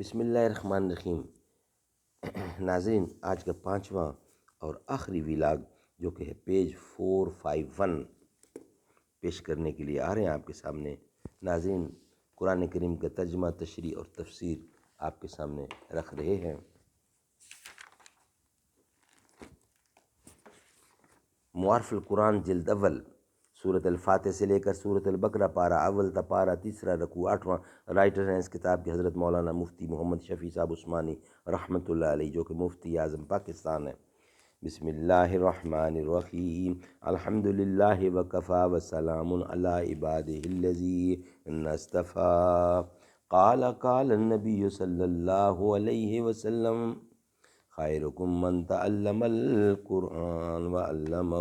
بسم اللہ الرحمن الرحیم۔ ناظرین، آج کا 5واں اور آخری ویلاگ جو کہ ہے پیج 451 پیش کرنے کے لیے آ رہے ہیں آپ کے سامنے۔ ناظرین، قرآن کریم کا ترجمہ، تشریح اور تفسیر آپ کے سامنے رکھ رہے ہیں۔ معارف القرآن جلد اول، سورۃ الفاتح سے لے کر سورۃ البقرہ پارہ اول تا پارہ تیسرا رکوع 8واں۔ رائٹر ہیں اس کتاب کے حضرت مولانا مفتی محمد شفیع صاحب عثمانی رحمۃ اللہ علیہ، جو کہ مفتی اعظم پاکستان ہے۔ بسم اللہ الرحمن الرحیم۔ الحمد للہ وکفیٰ وسلام علی عبادہ الذین اصطفیٰ۔ قال النبی صلی اللہ علیہ وسلم، خیرکم من تعلم القرآن وعلمہ۔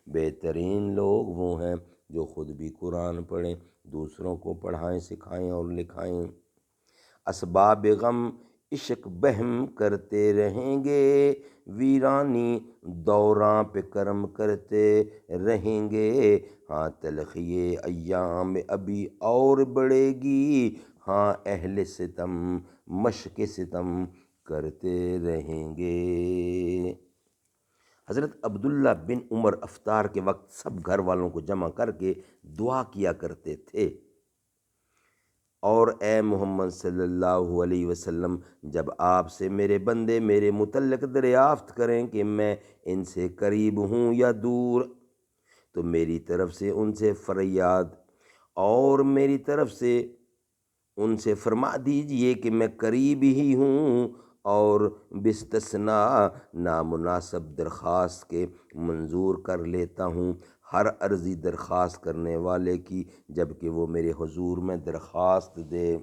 بہترین لوگ وہ ہیں جو خود بھی قرآن پڑھیں، دوسروں کو پڑھائیں، سکھائیں اور لکھائیں۔ اسباب غم عشق بہم کرتے رہیں گے، ویرانی دوراں پہ کرم کرتے رہیں گے۔ ہاں تلخی ایام ابھی اور بڑھے گی، ہاں اہل ستم مشق ستم کرتے رہیں گے۔ حضرت عبداللہ بن عمر افطار کے وقت سب گھر والوں کو جمع کر کے دعا کیا کرتے تھے، اور اے محمد صلی اللہ علیہ وسلم، جب آپ سے میرے بندے میرے متعلق دریافت کریں کہ میں ان سے قریب ہوں یا دور، تو میری طرف سے ان سے فریاد اور میری طرف سے ان سے فرما دیجئے کہ میں قریب ہی ہوں، اور باستثناء نامناسب درخواست کے منظور کر لیتا ہوں ہر عرضی درخواست کرنے والے کی، جبکہ وہ میرے حضور میں درخواست دے۔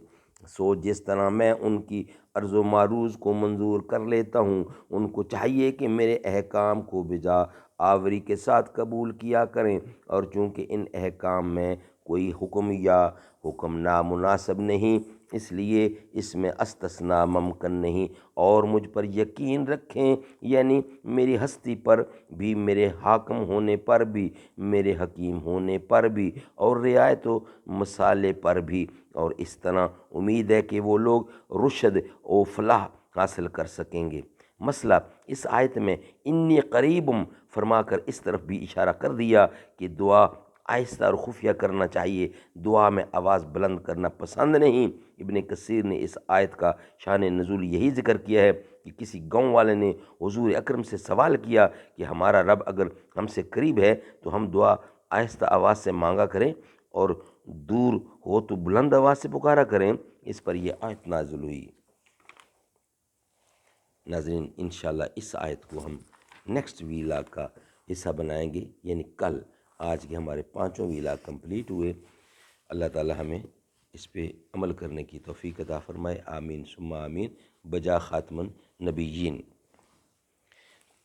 سو جس طرح میں ان کی عرض و معروض کو منظور کر لیتا ہوں، ان کو چاہیے کہ میرے احکام کو بجا آوری کے ساتھ قبول کیا کریں، اور چونکہ ان احکام میں کوئی حکم یا حکم نامناسب نہیں، اس لیے اس میں استثناء ممکن نہیں، اور مجھ پر یقین رکھیں، یعنی میری ہستی پر بھی، میرے حاکم ہونے پر بھی، میرے حکیم ہونے پر بھی، اور رعایت و مسالے پر بھی، اور اس طرح امید ہے کہ وہ لوگ رشد و فلاح حاصل کر سکیں گے۔ مسئلہ اس آیت میں انی قریبم فرما کر اس طرف بھی اشارہ کر دیا کہ دعا آہستہ اور خفیہ کرنا چاہیے، دعا میں آواز بلند کرنا پسند نہیں۔ ابن کثیر نے اس آیت کا شان نزول یہی ذکر کیا ہے کہ کسی گاؤں والے نے حضور اکرم سے سوال کیا کہ ہمارا رب اگر ہم سے قریب ہے تو ہم دعا آہستہ آواز سے مانگا کریں، اور دور ہو تو بلند آواز سے پکارا کریں۔ اس پر یہ آیت نازل ہوئی۔ ناظرین، انشاءاللہ اس آیت کو ہم نیکسٹ ویلاگ کا حصہ بنائیں گے، یعنی کل۔ آج کے ہمارے 5 ویلاگ کمپلیٹ ہوئے۔ اللہ تعالی ہمیں اس پہ عمل کرنے کی توفیق عطا فرمائے، آمین ثم آمین، بجا خاتم النبیین۔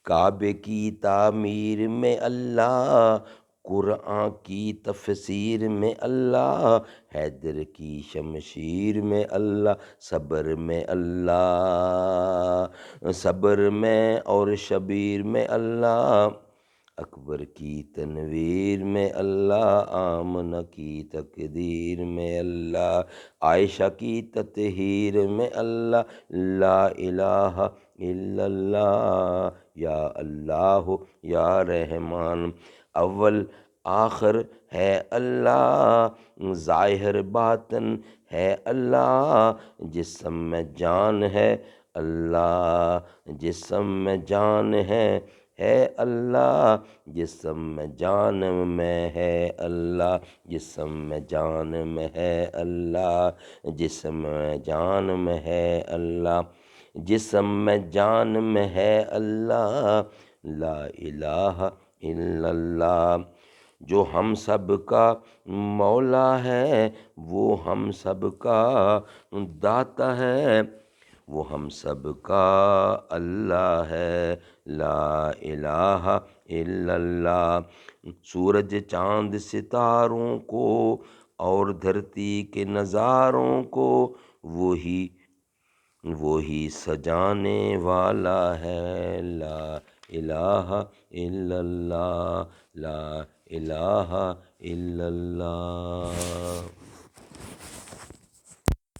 کعبے کی تعمیر میں اللہ، قرآن کی تفسیر میں اللہ، حیدر کی شمشیر میں اللہ، صبر میں اللہ، صبر میں اور شبیر میں اللہ، اکبر کی تنویر میں اللہ، آمنہ کی تقدیر میں اللہ، عائشہ کی تطہیر میں اللہ، لا الہ الا اللہ، یا اللہ یا رحمان، اول آخر ہے اللہ، ظاہر باطن ہے اللہ، جسم میں جان ہے اللہ، جسم میں جان ہے اللہ، جسم میں جان میں ہے اللہ، جسم میں جان میں ہے اللہ، جسم میں جان میں ہے اللہ، جسم میں جان میں ہے اللہ، لا الہ الا اللہ۔ جو ہم سب کا مولا ہے، وہ ہم سب کا داتا ہے، وہ ہم سب کا اللہ ہے، لا الہ الا اللہ۔ سورج چاند ستاروں کو اور دھرتی کے نظاروں کو وہی سجانے والا ہے، لا الہ الا اللہ، لا الہ الا اللہ۔